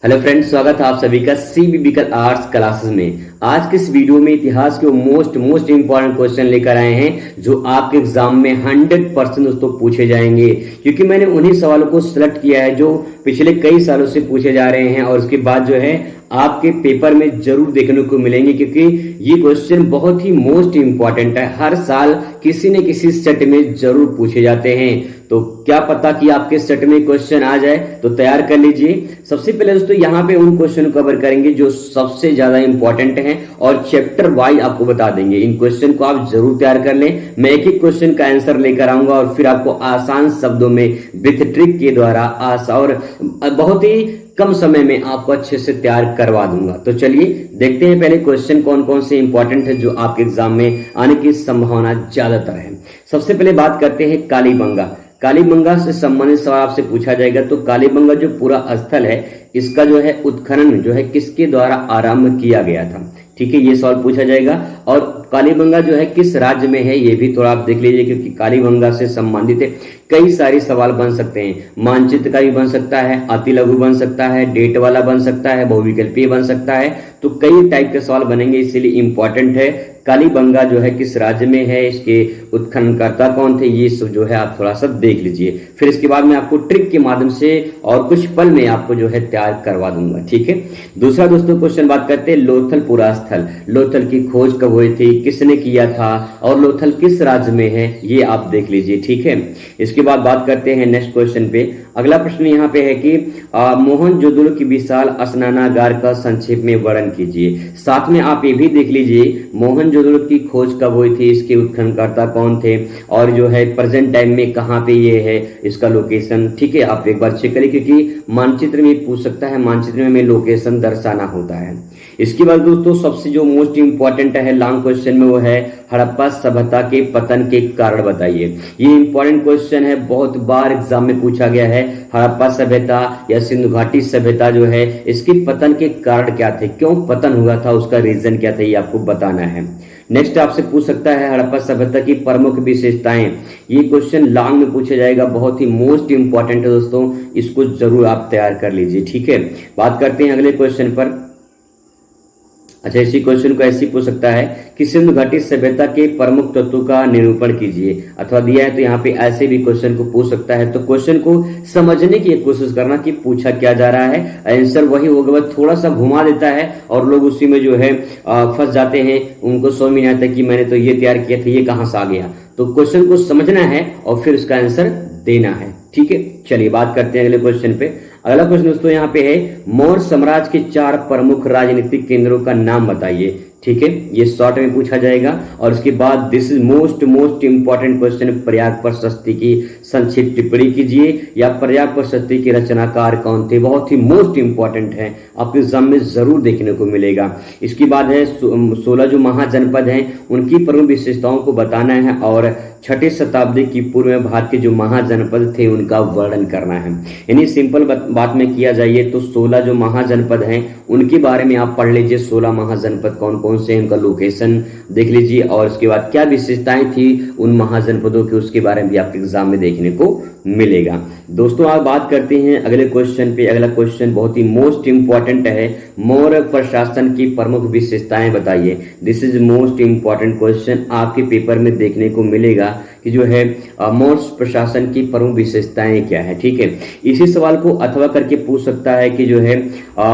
Hello friends, स्वागत है आप सभी का सीबीबीकल आर्ट्स क्लासेस में। आज के इस वीडियो में इतिहास के मोस्ट इंपॉर्टेंट क्वेश्चन लेकर आए हैं जो आपके एग्जाम में 100% दोस्तों पूछे जाएंगे, क्योंकि मैंने उन्हीं सवालों को सिलेक्ट किया है जो पिछले कई सालों से पूछे जा रहे हैं और उसके बाद जो है आपके पेपर में जरूर देखने को मिलेंगे, क्योंकि ये क्वेश्चन बहुत ही मोस्ट इंपॉर्टेंट है। हर साल किसी न किसी सेट में जरूर पूछे जाते हैं, तो क्या पता कि आपके सेट में क्वेश्चन आ जाए, तो तैयार कर लीजिए। सबसे पहले दोस्तों यहाँ पे उन क्वेश्चन को कवर करेंगे जो सबसे ज्यादा इंपॉर्टेंट हैं और चैप्टर वाइज आपको बता देंगे। इन क्वेश्चन को आप जरूर तैयार कर लें। मैं एक एक क्वेश्चन का आंसर लेकर आऊंगा और फिर आपको आसान शब्दों में विथ ट्रिक के द्वारा और बहुत ही कम समय में आपको अच्छे से तैयार करवा दूंगा। तो चलिए देखते हैं पहले क्वेश्चन कौन कौन से इंपॉर्टेंट है जो आपके एग्जाम में आने की संभावना ज्यादातर है। सबसे पहले बात करते हैं कालीबंगा। कालीबंगा से संबंधित सवाल आपसे पूछा जाएगा। तो कालीबंगा जो पूरा स्थल है, इसका जो है उत्खनन जो है किसके द्वारा आरंभ किया गया था, ठीक है, ये सवाल पूछा जाएगा। और कालीबंगा जो है किस राज्य में है, ये भी थोड़ा आप देख लीजिए, क्योंकि कालीबंगा से संबंधित कई सारे सवाल बन सकते हैं। मानचित्र का भी बन सकता है, अति लघु बन सकता है, डेट वाला बन सकता है, बहुविकल्पीय बन सकता है, तो कई टाइप के सवाल बनेंगे, इसीलिए इंपॉर्टेंट है कालीबंगा जो है किस राज्य में है, इसके उत्खननकर्ता कौन थे, ये सब जो है आप थोड़ा सा देख लीजिए। फिर इसके बाद में आपको ट्रिक के माध्यम से और कुछ पल में आपको जो है तैयार करवा दूंगा, ठीक है। दूसरा दोस्तों क्वेश्चन बात करते हैं लोथल पुरा स्थल। लोथल की खोज कब हुई थी, किसने किया था और लोथल किस राज्य में है, ये आप देख लीजिए, ठीक है। इसके बाद बात करते हैं नेक्स्ट क्वेश्चन पे। अगला प्रश्न यहाँ पे है कि मोहनजोदड़ो की विशाल स्नानागार का संक्षेप में वर्णन कीजिए। साथ में आप ये भी देख लीजिए मोहनजोदड़ो की खोज कब हुई थी, इसके उत्खननकर्ता कौन थे और जो है प्रेजेंट टाइम में कहाँ पे ये है, इसका लोकेशन, ठीक है। आप एक बार चेक करिए, क्योंकि मानचित्र में पूछ सकता है, मानचित्र में लोकेशन दर्शाना होता है। इसके बाद दोस्तों सबसे जो मोस्ट इंपॉर्टेंट है लॉन्ग क्वेश्चन में, वो है हड़प्पा सभ्यता के पतन के कारण बताइए। ये इंपॉर्टेंट क्वेश्चन है, बहुत बार एग्जाम में पूछा गया है। हड़प्पा सभ्यता या सिंधु घाटी सभ्यता जो है, इसके पतन के कारण क्या थे, क्यों पतन हुआ था, उसका रीजन क्या था, ये आपको बताना है। नेक्स्ट आपसे पूछ सकता है हड़प्पा सभ्यता की प्रमुख विशेषताएं। ये क्वेश्चन लॉन्ग में पूछा जाएगा, बहुत ही मोस्ट इंपॉर्टेंट है दोस्तों, इसको जरूर आप तैयार कर लीजिए, ठीक है। बात करते हैं अगले क्वेश्चन पर। अच्छा, इसी क्वेश्चन को ऐसे पूछ सकता है कि सिंधु घाटी सभ्यता के प्रमुख तत्वों का निरूपण कीजिए, अथवा दिया है तो यहाँ पे ऐसे भी क्वेश्चन को पूछ सकता है। तो क्वेश्चन को समझने की कोशिश करना कि पूछा क्या जा रहा है, आंसर वही होगा, बस थोड़ा सा घुमा देता है और लोग उसी में जो है फंस जाते हैं, उनको समझ में नहीं आता कि मैंने तो ये तैयार किया था, ये कहाँ से आ गया। तो क्वेश्चन को समझना है और फिर उसका आंसर देना है, ठीक है। चलिए बात करते हैं अगले क्वेश्चन पे। अगला क्वेश्चन दोस्तों यहाँ पे है मौर्य साम्राज्य के 4 प्रमुख राजनीतिक केंद्रों का नाम बताइए, ठीक है। ये शॉर्ट में पूछा जाएगा। और उसके बाद this is most important question, Prayag प्रशस्ति की संक्षिप्त टिप्पणी कीजिए या प्रयाग प्रशस्ति के रचनाकार कौन थे, बहुत ही मोस्ट इंपॉर्टेंट है, आपके एग्जाम में जरूर देखने को मिलेगा। इसके बाद है 16 जो महाजनपद हैं उनकी प्रमुख विशेषताओं को बताना है और 6ठी शताब्दी की पूर्व में भारत के जो महाजनपद थे उनका वर्णन करना है। यानी सिंपल बात में किया जाइए तो 16 जो महाजनपद हैं उनके बारे में आप पढ़ लीजिए। 16 महाजनपद कौन कौन से, उनका लोकेशन देख लीजिए और उसके बाद क्या विशेषताएं थी उन महाजनपदों की, उसके बारे में भी आपके एग्जाम में देखने को मिलेगा। दोस्तों आप बात करते हैं अगले क्वेश्चन पे। अगला क्वेश्चन बहुत ही मोस्ट इंपॉर्टेंट है, मौर्य प्रशासन की प्रमुख विशेषताएं बताइए। This is most important question, आपके पेपर में देखने को मिलेगा कि जो है मौर्य प्रशासन की प्रमुख विशेषताएं क्या है, ठीक है। इसी सवाल को अथवा करके पूछ सकता है कि जो है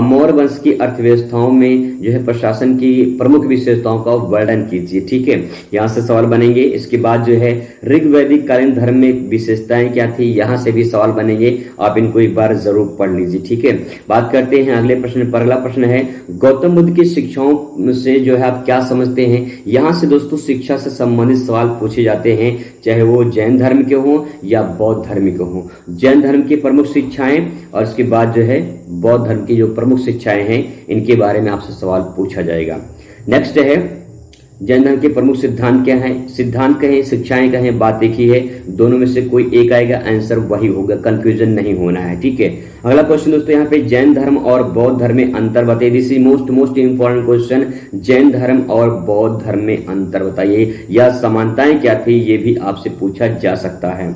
मौर्य वंश की अर्थव्यवस्थाओं में जो है प्रशासन की प्रमुख विशेषताओं का वर्णन कीजिए, ठीक है। यहाँ से सवाल बनेंगे। इसके बाद जो है ऋग्वैदिक कालीन धर्म में विशेषताएं क्या थी, यहाँ से भी सवाल बनेंगे, आप इनको एक बार जरूर पढ़ लीजिए, ठीक है। बात करते हैं अगले प्रश्न पर। अगला प्रश्न है गौतम बुद्ध की शिक्षाओं से जो है आप क्या समझते हैं। यहाँ से दोस्तों शिक्षा से संबंधित सवाल पूछे जाते हैं, चाहे वो जैन धर्म के हों या बौद्ध धर्म के हों। जैन धर्म की प्रमुख शिक्षाएं और उसके बाद जो है बौद्ध धर्म की जो प्रमुख शिक्षाएं हैं इनके बारे में आपसे सवाल पूछा जाएगा। नेक्स्ट है जैन धर्म के प्रमुख सिद्धांत क्या है, सिद्धांत कहें शिक्षाएं कहें, बात एक ही है, दोनों में से कोई एक आएगा, आंसर वही होगा, कंफ्यूजन नहीं होना है, ठीक है। अगला क्वेश्चन दोस्तों यहाँ पे जैन धर्म और बौद्ध धर्म में अंतर बताइए। This is most important question, Jain धर्म और बौद्ध धर्म में अंतर बताइए या समानताएं क्या थी, ये भी आपसे पूछा जा सकता है।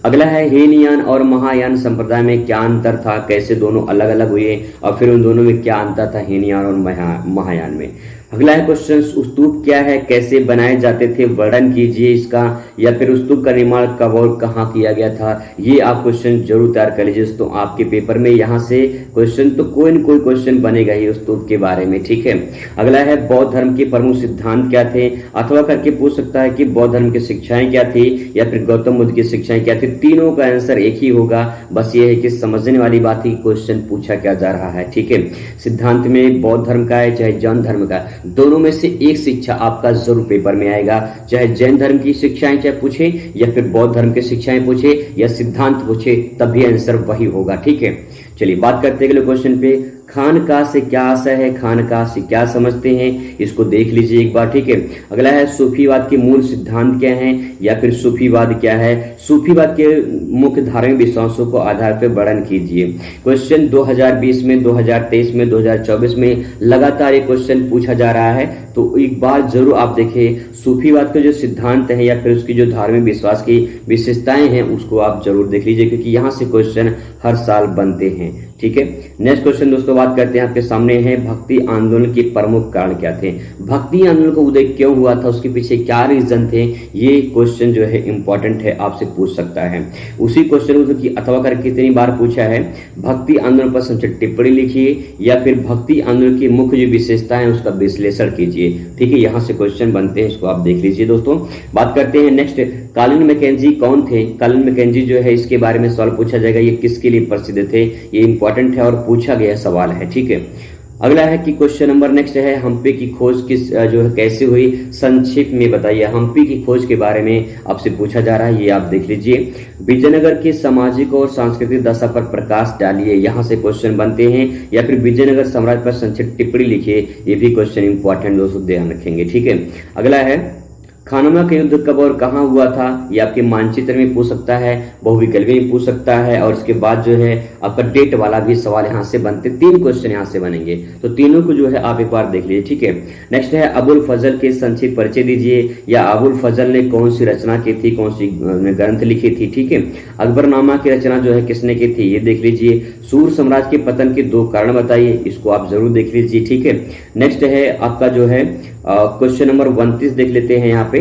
अगला है हीनयान और महायान संप्रदाय में क्या अंतर था, कैसे दोनों अलग अलग हुए और फिर उन दोनों में क्या अंतर था हीनयान और महायान में। अगला है क्वेश्चन स्तूप क्या है, कैसे बनाए जाते थे, वर्णन कीजिए इसका, या फिर स्तूप का निर्माण कब और कहाँ किया गया था। ये आप क्वेश्चन जरूर तैयार कर लीजिए दोस्तों, आपके पेपर में यहाँ से क्वेश्चन तो कोई न कोई क्वेश्चन बनेगा ही स्तूप के बारे में, ठीक है। अगला है बौद्ध धर्म के प्रमुख सिद्धांत क्या थे, अथवा करके पूछ सकता है कि बौद्ध धर्म की शिक्षाएं क्या थी या फिर गौतम बुद्ध की शिक्षाएं क्या थी। तीनों का आंसर एक ही होगा, बस ये है कि समझने वाली बात ही क्वेश्चन पूछा क्या जा रहा है, ठीक है। सिद्धांत में बौद्ध धर्म का है चाहे जैन धर्म का, दोनों में से एक शिक्षा आपका जरूर पेपर में आएगा, चाहे जैन धर्म की शिक्षाएं चाहे पूछे या फिर बौद्ध धर्म की शिक्षाएं पूछे या सिद्धांत पूछे, तभी आंसर वही होगा, ठीक है। चलिए बात करते हैं अगले क्वेश्चन पे। खानका से क्या आशय है, खानका से क्या समझते हैं, इसको देख लीजिए एक बार, ठीक है। अगला है सूफीवाद के मूल सिद्धांत क्या हैं या फिर सूफीवाद क्या है, सूफीवाद के मुख्य धार्मिक विश्वासों को आधार पर वर्णन कीजिए। क्वेश्चन 2020 में, 2023 में, 2024 में लगातार ये क्वेश्चन पूछा जा रहा है, तो एक बार जरूर आप देखें सूफीवाद के जो सिद्धांत है या फिर उसकी जो धार्मिक विश्वास की विशेषताएं हैं उसको आप जरूर देख लीजिए, क्योंकि यहाँ से क्वेश्चन हर साल बनते हैं, ठीक है। नेक्स्ट क्वेश्चन दोस्तों बात करते हैं आपके सामने है भक्ति आंदोलन के प्रमुख कारण क्या थे, भक्ति आंदोलन का उदय क्यों हुआ था, उसके पीछे क्या रीजन थे, ये क्वेश्चन जो है इंपॉर्टेंट है, आपसे पूछ सकता है। उसी क्वेश्चन को कि अथवा कर कितनी बार पूछा है, भक्ति आंदोलन पर संक्षिप्त टिप्पणी लिखिए या फिर भक्ति आंदोलन की मुख्य जो विशेषता है उसका विश्लेषण कीजिए, ठीक है। यहाँ से क्वेश्चन बनते हैं, इसको आप देख लीजिए दोस्तों। बात करते हैं नेक्स्ट, कालिन मैकेंजी कौन थे, कालिन मैकेंजी जो है इसके बारे में सवाल पूछा जाएगा, ये किसके लिए प्रसिद्ध थे, ये इंपॉर्टेंट है और पूछा गया सवाल है, ठीक है। अगला है कि क्वेश्चन नंबर नेक्स्ट है हम्पी की खोज किस जो है कैसे हुई, संक्षिप्त में बताइए। हम्पी की खोज के बारे में आपसे पूछा जा रहा है, ये आप देख लीजिए। विजयनगर की सामाजिक और सांस्कृतिक दशा पर प्रकाश डालिए, यहाँ से क्वेश्चन बनते हैं, या फिर विजयनगर साम्राज्य पर संक्षिप्त टिप्पणी लिखिए, ये भी क्वेश्चन इंपॉर्टेंट दोस्तों ध्यान रखेंगे, ठीक है। अगला है खानवा का युद्ध कब और कहाँ हुआ था, ये आपके मानचित्र में पूछ सकता है, बहुविकल्पी में पूछ सकता है, और इसके बाद जो है आपका डेट वाला भी सवाल यहाँ से बनते, 3 क्वेश्चन यहाँ से बनेंगे, तो तीनों को जो है आप एक बार देख लीजिए, ठीक है। नेक्स्ट है अबुल फजल के संक्षिप्त परिचय दीजिए, या अबुल फजल ने कौन सी रचना की थी, कौन सी ग्रंथ लिखी थी, ठीक है। अकबरनामा की रचना जो है किसने की थी, ये देख लीजिए। सूर साम्राज्य के पतन के 2 कारण बताइए, इसको आप जरूर देख लीजिए, ठीक है। नेक्स्ट है आपका जो है क्वेश्चन नंबर 29 देख लेते हैं यहाँ पे,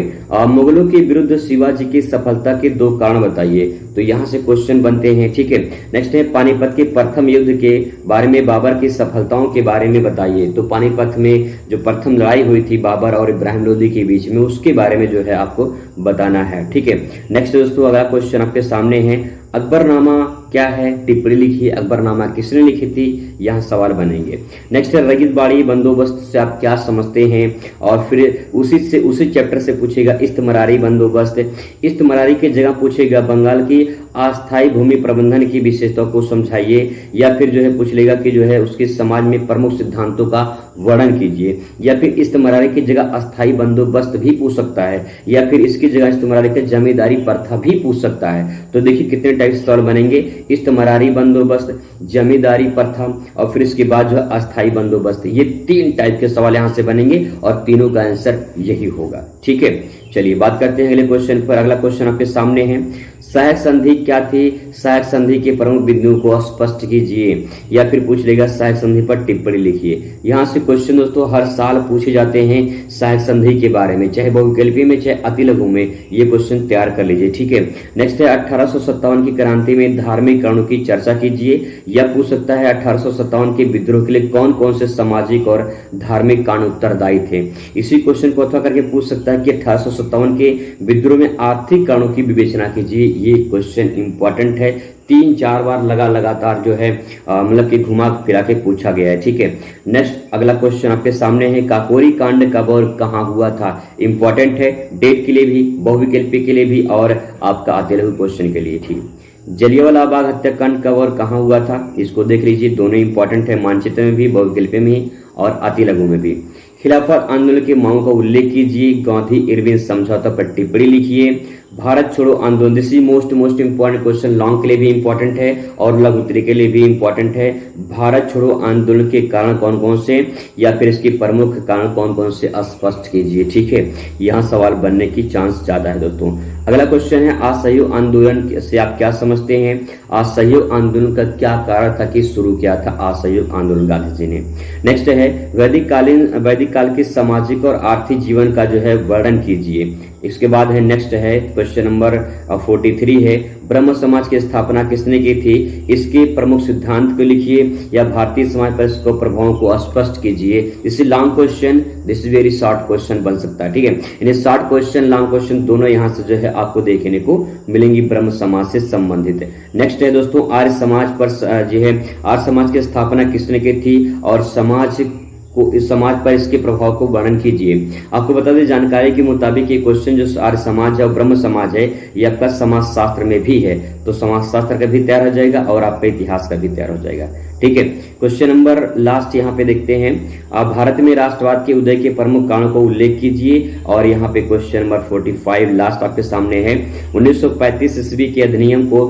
मुगलों के विरुद्ध शिवाजी की सफलता के 2 कारण बताइए, तो यहाँ से क्वेश्चन बनते हैं, ठीक है। नेक्स्ट है पानीपत के प्रथम युद्ध के बारे में बाबर की सफलताओं के बारे में बताइए, तो पानीपत में जो प्रथम लड़ाई हुई थी बाबर और इब्राहिम लोदी के बीच में, उसके बारे में जो है आपको बताना है, ठीक है। नेक्स्ट दोस्तों अगला क्वेश्चन आपके सामने है, अकबरनामा क्या है, टिप्पणी लिखिए, अकबरनामा किसने लिखी थी, यहाँ सवाल बनेंगे। नेक्स्ट है रगितबाड़ी बंदोबस्त से आप क्या समझते हैं, और फिर उसी चैप्टर से पूछेगा इस्तमरारी बंदोबस्त, इस्तमरारी की जगह पूछेगा बंगाल की अस्थायी भूमि प्रबंधन की विशेषताओं को समझाइए, या फिर जो है पूछ लेगा कि जो है उसके समाज में प्रमुख सिद्धांतों का वर्णन कीजिए, या फिर इस्तमरारी की जगह अस्थायी बंदोबस्त भी पूछ सकता है, या फिर इसकी जगह इस्तमरारी की जमींदारी प्रथा भी पूछ सकता है। तो देखिए कितने टाइप से सवाल बनेंगे, इस्तमरारी बंदोबस्त, जमींदारी प्रथा और फिर इसके बाद जो है अस्थायी बंदोबस्त, ये 3 टाइप के सवाल यहाँ से बनेंगे और तीनों का आंसर यही होगा, ठीक है। चलिए बात करते हैं अगले क्वेश्चन पर। अगला क्वेश्चन आपके सामने है, सहायक संधि क्या थी, सहायक संधि के प्रमुख बिंदुओं को स्पष्ट कीजिए, या फिर पूछ लेगा सहायक संधि पर टिप्पणी लिखिए। यहाँ से क्वेश्चन दोस्तों हर साल पूछे जाते हैं सहायक संधि के बारे में, चाहे बहुविकल्पी में चाहे अतिलघु में, ये क्वेश्चन तैयार कर लीजिए, ठीक है। नेक्स्ट है 1857 की क्रांति में धार्मिक कारणों की चर्चा कीजिए, या पूछ सकता है 1857 के विद्रोह के लिए कौन कौन से सामाजिक और धार्मिक कारण उत्तरदायी थे। इसी क्वेश्चन को अथवा करके पूछ सकता है कि 1857 के विद्रोह में आर्थिक कारणों की विवेचना कीजिए, ये क्वेश्चन इंपॉर्टेंट है, 3-4 बार लगातार जो है मतलब कि घुमा फिरा के पूछा गया है, ठीक है। नेक्स्ट अगला क्वेश्चन आपके सामने है, काकोरी कांड कब और कहाँ हुआ था, इंपॉर्टेंट है, डेट के लिए भी, बहुविकल्पी के लिए भी और आपका अतिलघु क्वेश्चन के लिए, ठीक। जलियांवाला बाग हत्याकांड कब और कहाँ हुआ था, इसको देख लीजिए, दोनों इंपॉर्टेंट है, मानचित्र में भी, बहुविकल्पी में भी और अतिलघु में भी। खिलाफत आंदोलन के मांगों का उल्लेख कीजिए, गांधी इरविन समझौता पर टिप्पणी लिखिए, भारत छोड़ो आंदोलन। This is most important question, long के लिए भी इंपॉर्टेंट है और लघु उत्तरीय के लिए भी इंपॉर्टेंट है। भारत छोड़ो आंदोलन के कारण कौन कौन से या फिर इसके प्रमुख कारण कौन कौन से स्पष्ट कीजिए। ठीक है, यहाँ सवाल बनने की चांस ज्यादा है दोस्तों। अगला क्वेश्चन है, असहयोग आंदोलन से आप क्या समझते हैं? असहयोग आंदोलन का क्या कारण था कि शुरू किया था असहयोग आंदोलन गांधी जी ने? नेक्स्ट है, वैदिक काल के सामाजिक और आर्थिक जीवन का जो है वर्णन कीजिए। इसके बाद है नेक्स्ट है क्वेश्चन नंबर 43 है, ब्रह्म समाज की स्थापना किसने की थी? इसके प्रमुख सिद्धांत को लिखिए या भारतीय समाज पर इसके प्रभावों को स्पष्ट कीजिए। This is long question, this is very short question बन सकता है। ठीक है, यानी शॉर्ट क्वेश्चन लॉन्ग क्वेश्चन दोनों यहाँ से जो है आपको देखने को मिलेंगी ब्रह्म समाज से संबंधित। नेक्स्ट है दोस्तों, आर्य समाज पर जो है आर्य समाज की स्थापना किसने की थी और इस समाज पर इसके प्रभाव को वर्णन कीजिए। आपको बता दें जानकारी के मुताबिक ये क्वेश्चन जो आर्य समाज है और ब्रह्म समाज है यह आपका समाज शास्त्र में भी है, तो समाज शास्त्र का भी तैयार हो जाएगा और आपका इतिहास का भी तैयार हो जाएगा। ठीक है, क्वेश्चन नंबर लास्ट यहाँ पे देखते हैं, आप भारत में राष्ट्रवाद के उदय के प्रमुख कारणों को उल्लेख कीजिए और यहाँ पे क्वेश्चन नंबर 45 लास्ट आपके सामने है, 1935 ईस्वी के अधिनियम को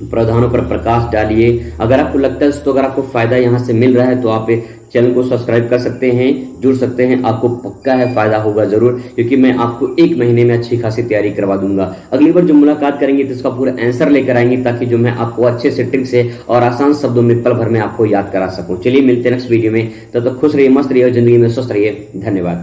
प्रावधानों पर प्रकाश डालिए। अगर आपको लगता है तो अगर आपको फायदा यहाँ से मिल रहा है तो आप चैनल को सब्सक्राइब कर सकते हैं, जुड़ सकते हैं, आपको पक्का है फायदा होगा जरूर, क्योंकि मैं आपको 1 महीने में अच्छी खासी तैयारी करवा दूंगा। अगली बार जो मुलाकात करेंगे तो इसका पूरा आंसर लेकर आएंगे ताकि जो मैं आपको अच्छे से ट्रिक से और आसान शब्दों में पल भर में आपको याद करा सकूं। चलिए मिलते हैं नेक्स्ट वीडियो में, तब तक खुश रहिए, मस्त रहिए और जिंदगी में स्वस्थ रहिए। धन्यवाद।